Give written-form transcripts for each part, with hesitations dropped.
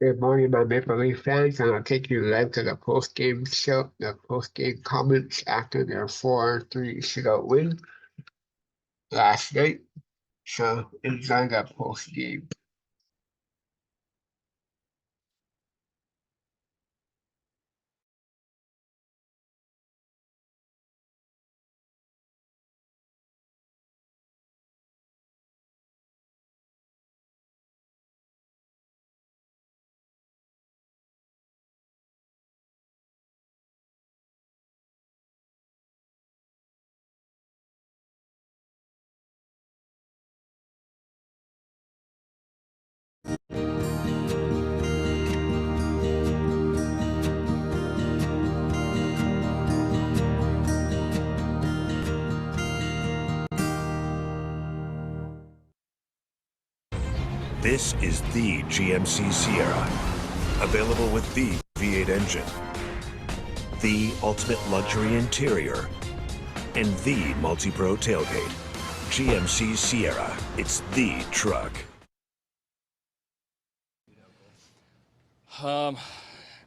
Good morning, my Maple Leaf fans, and I'll take you live to the post-game show, the post-game comments after their 4-3 shootout win last night. So enjoy that post-game. This is the GMC Sierra, available with the V8 engine, the ultimate luxury interior, and the multi-pro tailgate. GMC Sierra, it's the truck. I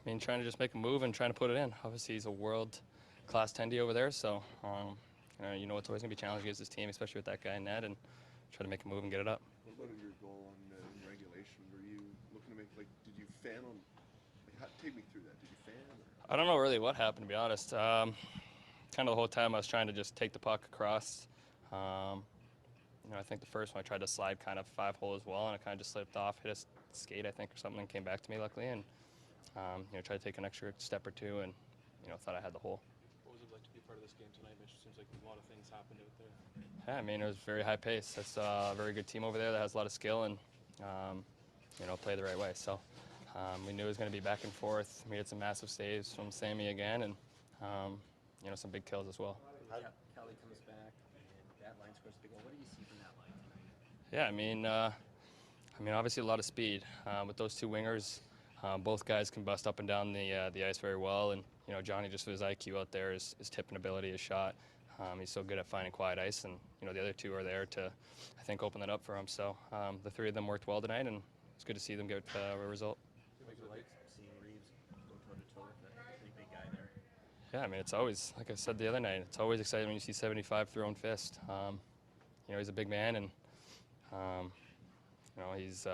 mean, trying to just make a move and trying to put it in. Obviously, he's a world-class tendy over there, so you know it's always going to be challenging against this team, especially with that guy Ned, and try to make a move and get it up. What about your goal in regulation? Were you looking to make, did you fan on, take me through that. Did you fan? Or? I don't know really what happened, to be honest. Kind of the whole time I was trying to just take the puck across. I think the first one I tried to slide kind of 5-hole as well, and it kind of just slipped off, hit a skate, I think, or something, and came back to me luckily, and tried to take an extra step or two, and thought I had the hole. What was it like to be part of this game tonight, Mitch? It seems like a lot of things happened out there. Yeah, I mean, it was very high pace. That's a very good team over there that has a lot of skill and, play the right way. So we knew it was going to be back and forth. We had some massive saves from Sammy again and, some big kills as well. Kelly comes back and that line scores a big goal. What do you see from that line tonight? Yeah, I mean, obviously a lot of speed. With those two wingers, both guys can bust up and down the ice very well. And, Johnny, just with his IQ out there, his tipping ability, his shot, he's so good at finding quiet ice. And, the other two are there to, I think, open that up for him. So the three of them worked well tonight, and it's good to see them get a result. What was it like seeing Reeves go toe-to-toe with a pretty big guy there? Yeah, I mean, it's always, like I said the other night, it's always exciting when you see 75 thrown fist. He's a big man, and, he's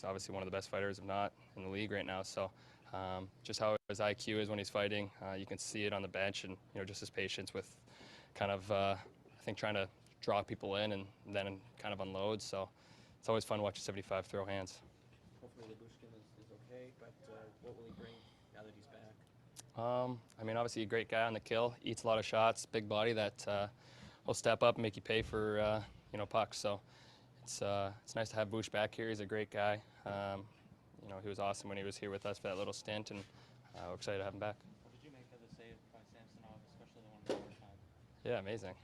obviously one of the best fighters, if not in the league right now. So just how his IQ is when he's fighting, you can see it on the bench, and, just his patience with kind of, I think, trying to draw people in and then kind of unload. So it's always fun watching 75 throw hands. Hopefully Labushkin is okay, but what will he bring now that he's back? I mean, obviously a great guy on the kill, eats a lot of shots, big body that will step up and make you pay for, pucks. So it's nice to have Bush back here. He's a great guy. He was awesome when he was here with us for that little stint, and we're excited to have him back. What did you make of the save by Samsonov, especially the one in overtime? Yeah, amazing.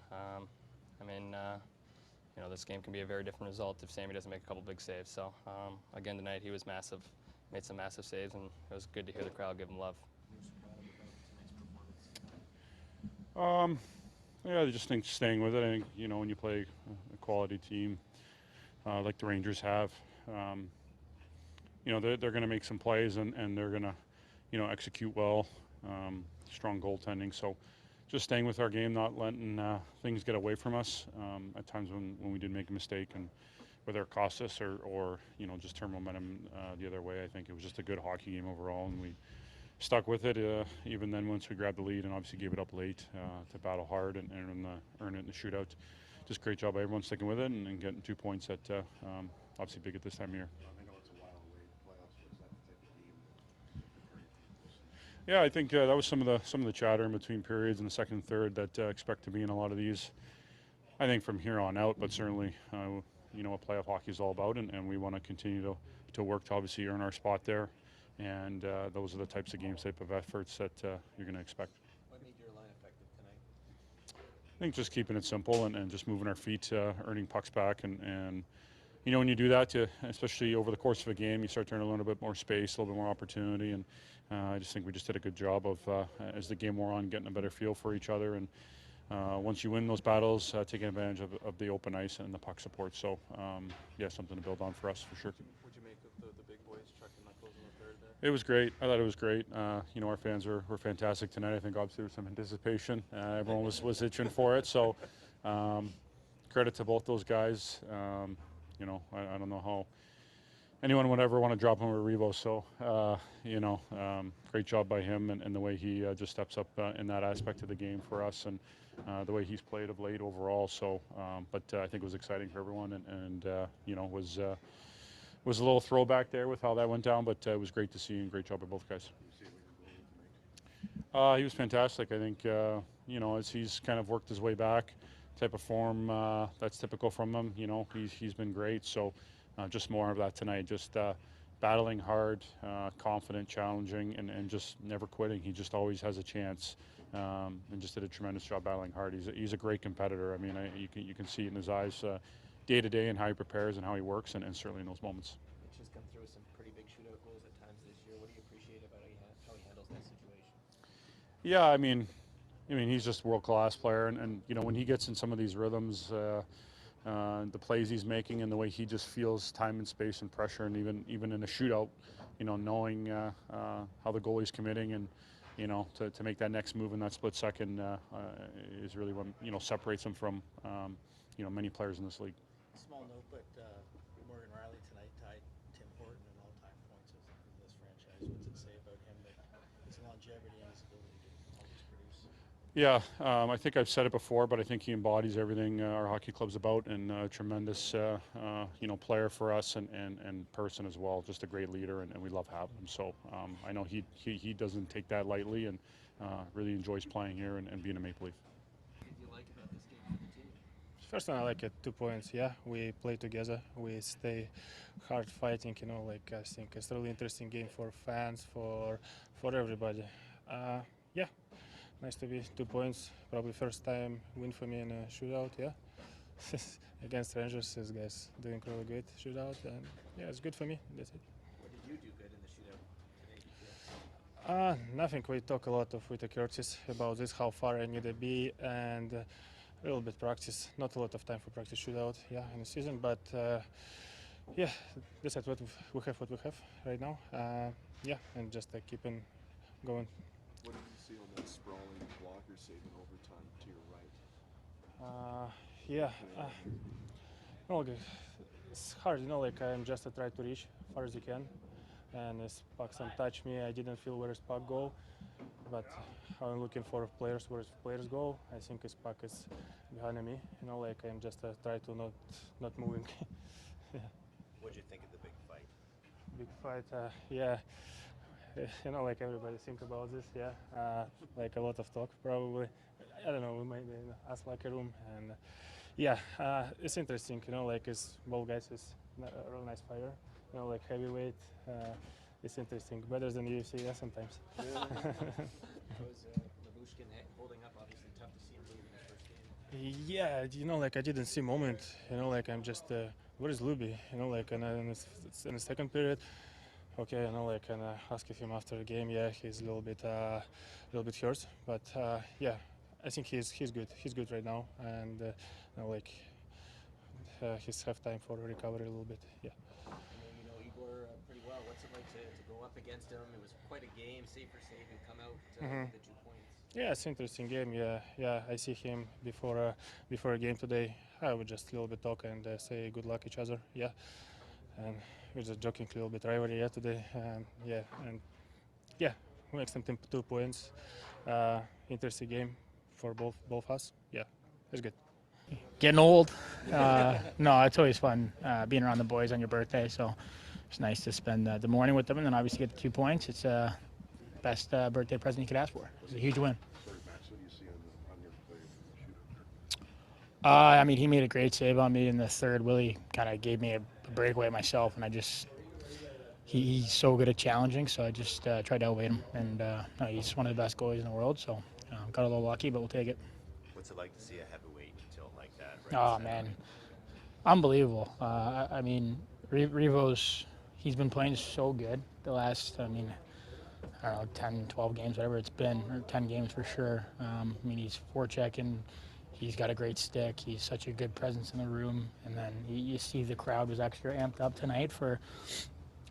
This game can be a very different result if Sammy doesn't make a couple big saves. So, again, tonight he was massive, made some massive saves, and it was good to hear the crowd give him love. Yeah, I just think staying with it. I think, when you play a quality team like the Rangers have, they're going to make some plays and they're going to, execute well, strong goaltending. So just staying with our game, not letting things get away from us at times when we did make a mistake, and whether it cost us or just turn momentum the other way. I think it was just a good hockey game overall, and we stuck with it even then once we grabbed the lead, and obviously gave it up late to battle hard and earn it in the shootout. Just great job by everyone sticking with it and getting 2 points at obviously big at this time of year. I know it's a while away, the playoffs. Was that the type of game that Yeah, I think that was some of the chatter in between periods in the second and third that expect to be in a lot of these. I think from here on out, but certainly what playoff hockey is all about, and we want to continue to work to obviously earn our spot there. And those are the types of games, type of efforts that you're going to expect. What made your line effective tonight? I think just keeping it simple and just moving our feet, earning pucks back, and when you do that, especially over the course of a game, you start to earn a little bit more space, a little bit more opportunity, and I just think we just did a good job of, as the game wore on, getting a better feel for each other, and once you win those battles, taking advantage of the open ice and the puck support. So, something to build on for us for sure. What'd you make of the big boys checking knuckles in It was great. I thought it was great. You know, our fans were fantastic tonight. I think obviously there was some anticipation. Everyone was itching for it. So credit to both those guys. You know, I don't know how anyone would ever want to drop him or Revo. So, you know, great job by him and the way he just steps up in that aspect of the game for us and the way he's played of late overall. So, but I think it was exciting for everyone and you know, was a little throwback there with how that went down, but it was great to see and great job by both guys. He was fantastic. I think, you know, as he's kind of worked his way back, type of form that's typical from him, you know, he's been great. So just more of that tonight, just battling hard, confident, challenging, and just never quitting. He just always has a chance and just did a tremendous job battling hard. He's a great competitor. I mean, you can see it in his eyes day to day and how he prepares and how he works, and certainly in those moments. Mitch has come through with some pretty big shootout goals at times this year. What do you appreciate about how he handles that situation? Yeah, I mean, he's just a world-class player, and you know, when he gets in some of these rhythms, the plays he's making and the way he just feels time and space and pressure, and even in a shootout, you know, knowing how the goalie's committing and, you know, to make that next move in that split second is really what, you know, separates him from, you know, many players in this league. Small note, but Morgan Riley tonight tied Tim Horton in all-time points in this franchise. What's it say about him, that his longevity and his ability to always produce? Yeah, I think I've said it before, but I think he embodies everything our hockey club's about, and a tremendous, you know, player for us and person as well. Just a great leader, and we love having him. So I know he doesn't take that lightly, and really enjoys playing here and being a Maple Leaf. What do you like about this game for the team? First one, I like it. 2 points. Yeah, we play together. We stay hard fighting. You know, like I think it's a really interesting game for fans, for everybody. Yeah, nice to be 2 points. Probably first time win for me in a shootout. Yeah, against Rangers. These guys doing really good shootout, and yeah, it's good for me. That's it. What did you do good in the shootout today, do you feel? Nothing. We talk a lot with the Curtis about this, how far I need to be, and a little bit practice. Not a lot of time for practice shootout, yeah, in the season, but yeah, that's what we have right now. Yeah, and just keeping going. What did you see on that sprawling blocker save in overtime to your right? Yeah, no, okay. It's hard, you know, like I'm just try to reach as far as you can, and as puck some touch me, I didn't feel where his puck go, but I'm looking for players where his players go. I think his puck is behind me, you know, like I'm just try to not moving. Yeah. What did you think of the big fight? Big fight, yeah. You know, like everybody think about this, yeah. Like a lot of talk, probably. I don't know, maybe in us locker room, and yeah, it's interesting. You know, like both guys is a real nice fighter. You know, like heavyweight. It's interesting, better than UFC, yeah, sometimes. How was Labushkin holding up? Obviously, tough to see him leave in his first game. Yeah, you know, like I didn't see moment. You know, like I'm just, where is Luby? You know, like in the second period. Okay, you know, like and asking him after the game. Yeah, he's a little bit hurt, but yeah, I think he's good. He's good right now, and you know, like he's have time for recovery a little bit. Yeah. You know Igor pretty well. What's it like to go up against him? It was quite a game, save for save, and come out with the 2 points. Yeah, it's an interesting game. Yeah. I see him before a game today. I would just a little bit talk and say good luck each other. Yeah, and we're just joking a little bit rivalry today. Yeah, we make some 2 points. Interesting game for both us. Yeah, it's good. Getting old. No, it's always fun being around the boys on your birthday. So it's nice to spend the morning with them, and then obviously get the 2 points. It's best birthday present you could ask for. It's a huge win. Sorry, Max, what do you see on your play in the shootout? I mean, he made a great save on me in the third. Willie kind of gave me a breakaway myself, and he's so good at challenging, so I just tried to elevate him. And no, he's one of the best goalies in the world, so got a little lucky, but we'll take it. What's it like to see a heavyweight tilt like that? Oh, man. Unbelievable. I mean, Revo's, he's been playing so good the last, I don't know, 10, 12 games, whatever it's been, or 10 games for sure. I mean, he's forechecking. He's got a great stick. He's such a good presence in the room. And then you see the crowd was extra amped up tonight for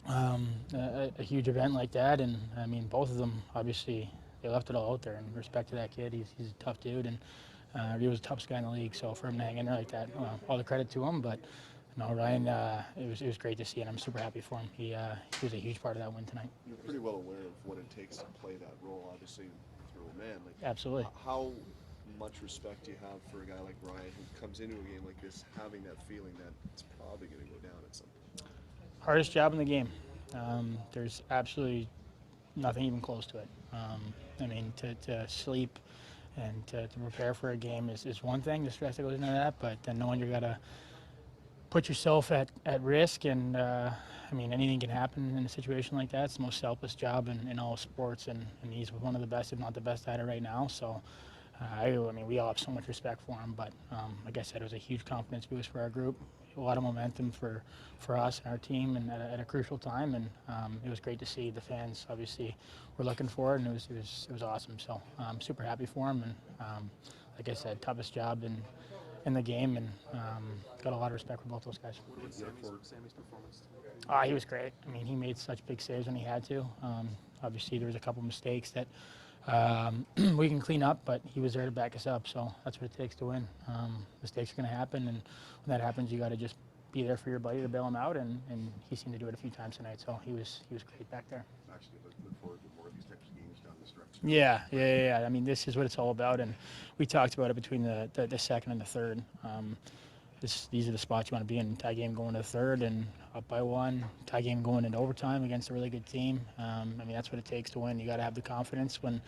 a huge event like that. And I mean, both of them obviously they left it all out there. And respect to that kid. He's a tough dude, and he was the toughest guy in the league. So for him to hang in there like that, all the credit to him. But no, Ryan, it was great to see, and I'm super happy for him. He was a huge part of that win tonight. You're pretty well aware of what it takes to play that role, obviously, through a man. Like, Absolutely. How much respect do you have for a guy like Ryan who comes into a game like this having that feeling that it's probably going to go down at some point? Hardest job in the game. There's absolutely nothing even close to it. I mean, to sleep and to prepare for a game is one thing, the stress that goes into that, but then knowing you're gonna put yourself at risk, and I mean, anything can happen in a situation like that. It's the most selfless job in all sports, and he's one of the best, if not the best at it right now. So I mean, we all have so much respect for him, but like I said, it was a huge confidence boost for our group, a lot of momentum for us and our team, and at a crucial time. And it was great to see the fans. Obviously, were looking for it, and it was awesome. So I'm super happy for him, and like I said, toughest job in the game, and got a lot of respect for both those guys. What about Sammy's performance? He was great. I mean, he made such big saves when he had to. Obviously, there was a couple mistakes that we can clean up, but he was there to back us up, so that's what it takes to win. Mistakes are going to happen, and when that happens, you got to just be there for your buddy to bail him out, and he seemed to do it a few times tonight, so he was great back there. Actually, look forward to more of these types of games down the stretch. Yeah. I mean, this is what it's all about, and we talked about it between the second and the third. These are the spots you want to be in. Tie game going to the third and up by one. Tie game going into overtime against a really good team. I mean, that's what it takes to win. You got to have the confidence when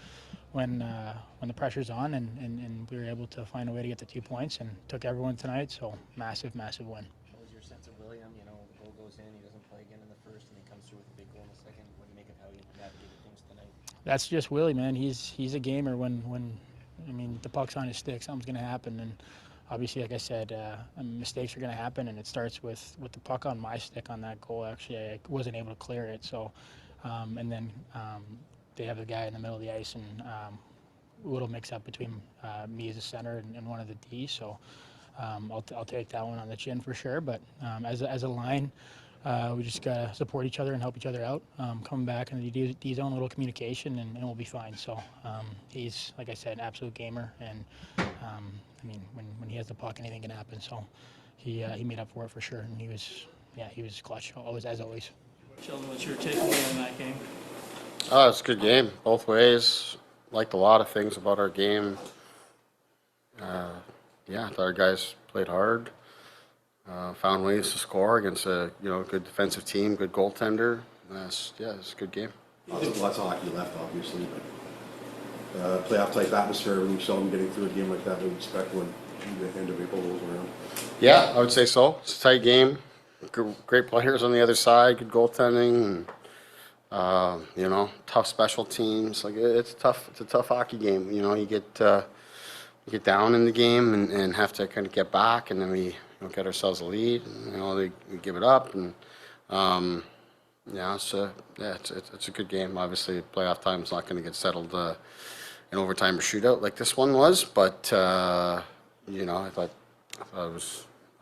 the pressure's on, and we were able to find a way to get the 2 points and took everyone tonight. So massive win. What was your sense of William? You know, the goal goes in, he doesn't play again in the first, and he comes through with a big goal in the second. What do you make of how he navigated things tonight? That's just Willie, man. He's a gamer. When I mean, the puck's on his stick, something's going to happen, and obviously, like I said, mistakes are going to happen, and it starts with the puck on my stick on that goal. Actually, I wasn't able to clear it. So, and then they have a guy in the middle of the ice, and a little mix-up between me as a center and one of the Ds. So I'll take that one on the chin for sure. But as a line, we just got to support each other and help each other out. Coming back in the D zone, a little communication, and we'll be fine. So he's, like I said, an absolute gamer, and I mean, when he has the puck, anything can happen. So he made up for it for sure, and he was clutch, as always. Sheldon, what's your takeaway on that game? It's a good game, both ways. Liked a lot of things about our game. I thought our guys played hard. Found ways to score against a good defensive team, good goaltender. It's a good game. Lots of hockey left, obviously, but playoff type atmosphere. When you saw them getting through a game like that, we expect when the end of April rolls around. Yeah, I would say so. It's a tight game. Great players on the other side, good goaltending, and tough special teams. Like it's a tough hockey game. You get down in the game and have to kind of get back, and then we get ourselves a lead. And, we give it up, and it's a good game. Obviously, playoff time is not going to get settled in overtime or shootout like this one was, but I thought it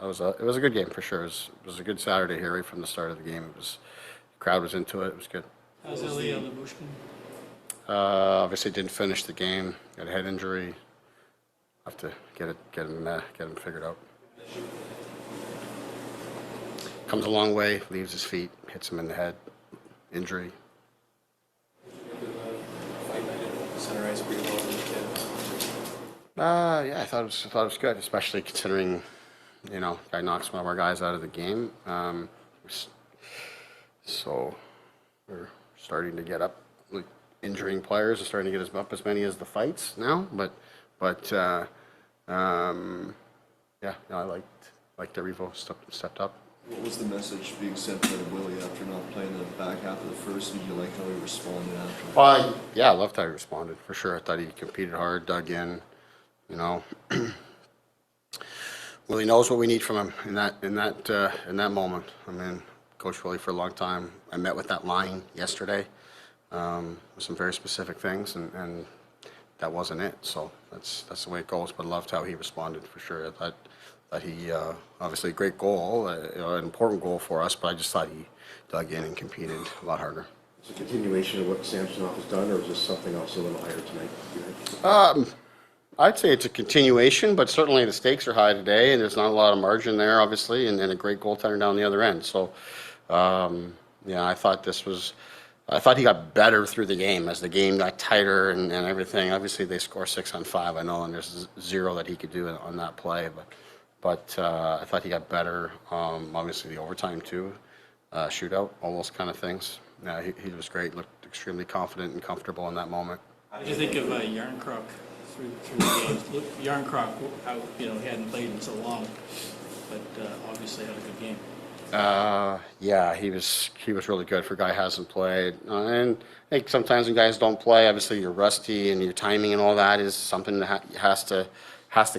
was a good game for sure. It was a good Saturday here right from the start of the game. The crowd was into it. It was good. How's Ilya Lyubushkin? Obviously didn't finish the game. Got a head injury. Have to get him figured out. Comes a long way. Leaves his feet. Hits him in the head. Injury. I thought it was good, especially considering, guy knocks one of our guys out of the game. So we're starting to get up, like injuring players are starting to get up as many as the fights now. But I liked that Revo stepped up. What was the message being sent by Willie after not playing the back half of the first? Did you like how he responded after? I loved how he responded for sure. I thought he competed hard, dug in. Willie knows what we need from him in that moment. I mean, Coach Willie for a long time. I met with that line yesterday with some very specific things, and that wasn't it. So that's the way it goes. But I loved how he responded for sure. I thought that he obviously a great goal, an important goal for us, but I just thought he dug in and competed a lot harder. Is it a continuation of what Samsonov has done, or is this something else a little higher tonight? I'd say it's a continuation, but certainly the stakes are high today, and there's not a lot of margin there, obviously, and a great goaltender down the other end. So, yeah, I thought he got better through the game as the game got tighter and everything. Obviously, they score 6 on 5, I know, and there's 0 that he could do on that play, but I thought he got better. Obviously, the overtime too, shootout, all those kind of things. Yeah, he was great. Looked extremely confident and comfortable in that moment. What did you think of Yarncroc through the games? Look, Yarncroc, he hadn't played in so long, but obviously had a good game. Yeah, he was really good for a guy who hasn't played. And I think sometimes when guys don't play, obviously you're rusty and your timing and all that is something that has to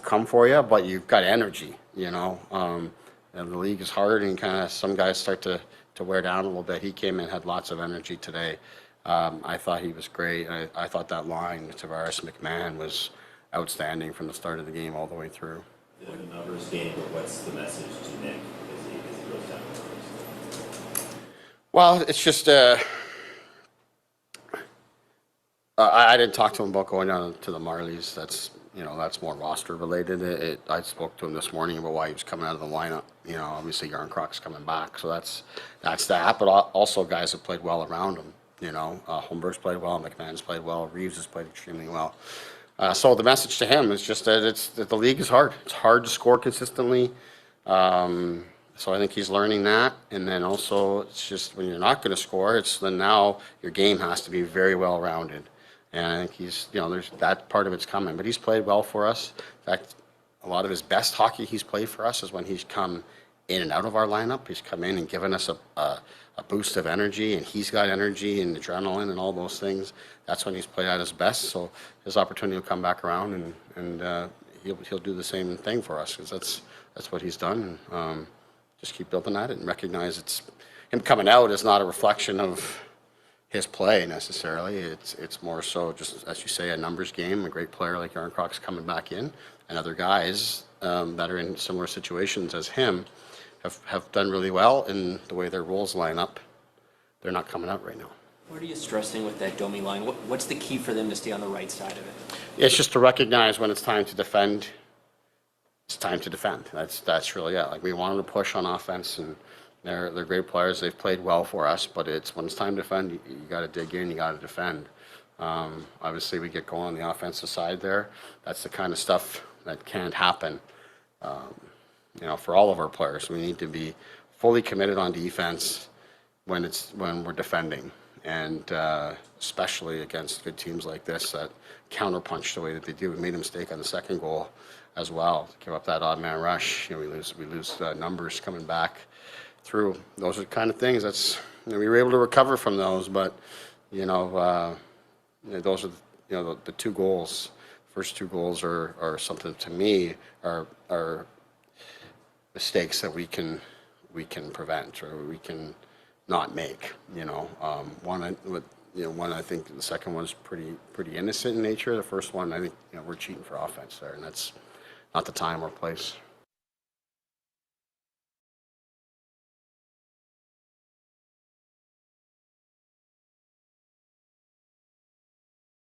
come for you. But you've got energy, you know. And the league is hard, and kind of some guys start to wear down a little bit. He came in, had lots of energy today. I thought he was great. I thought that line, Tavares McMahon, was outstanding from the start of the game all the way through. The numbers game, but what's the message to Nick as he goes down the numbers? Well, it's just I didn't talk to him about going down to the Marlies. That's more roster related. I spoke to him this morning about why he was coming out of the lineup. You know, obviously Yarncroc's coming back, so that's that. But also guys have played well around him. You know, Holmberg's played well, McMahon's played well, Reeves has played extremely well. So the message to him is just that the league is hard. It's hard to score consistently. So I think he's learning that. And then also it's just when you're not going to score, then now your game has to be very well rounded. And I think there's that part of it's coming. But he's played well for us. In fact, a lot of his best hockey he's played for us is when he's come in and out of our lineup. He's come in and given us a boost of energy, and he's got energy and adrenaline and all those things. That's when he's played at his best. So his opportunity will come back around, and he'll do the same thing for us, because that's what he's done. Just keep building at it and recognize him coming out is not a reflection of his play necessarily. It's more so just, as you say, a numbers game. A great player like Yarncroc's coming back in, and other guys that are in similar situations as him have done really well in the way their roles line up. They're not coming out right now. What are you stressing with that Domi line? What's the key for them to stay on the right side of it? It's just to recognize when it's time to defend. It's time to defend. That's really it. Like, we want them to push on offense, and they're great players. They've played well for us, but when it's time to defend, you got to dig in. You got to defend. Obviously, we get going on the offensive side there. That's the kind of stuff that can't happen. For all of our players, we need to be fully committed on defense when we're defending, and especially against good teams like this that counterpunch the way that they do. We made a mistake on the second goal as well. Give up that odd man rush. We lose numbers coming back through. Those are the kind of things we were able to recover from those, but those are the two goals. First two goals are something, to me, are mistakes that we can prevent, or we can not make. One I think the second one's pretty innocent in nature. The first one, I think we're cheating for offense there, and that's not the time or place.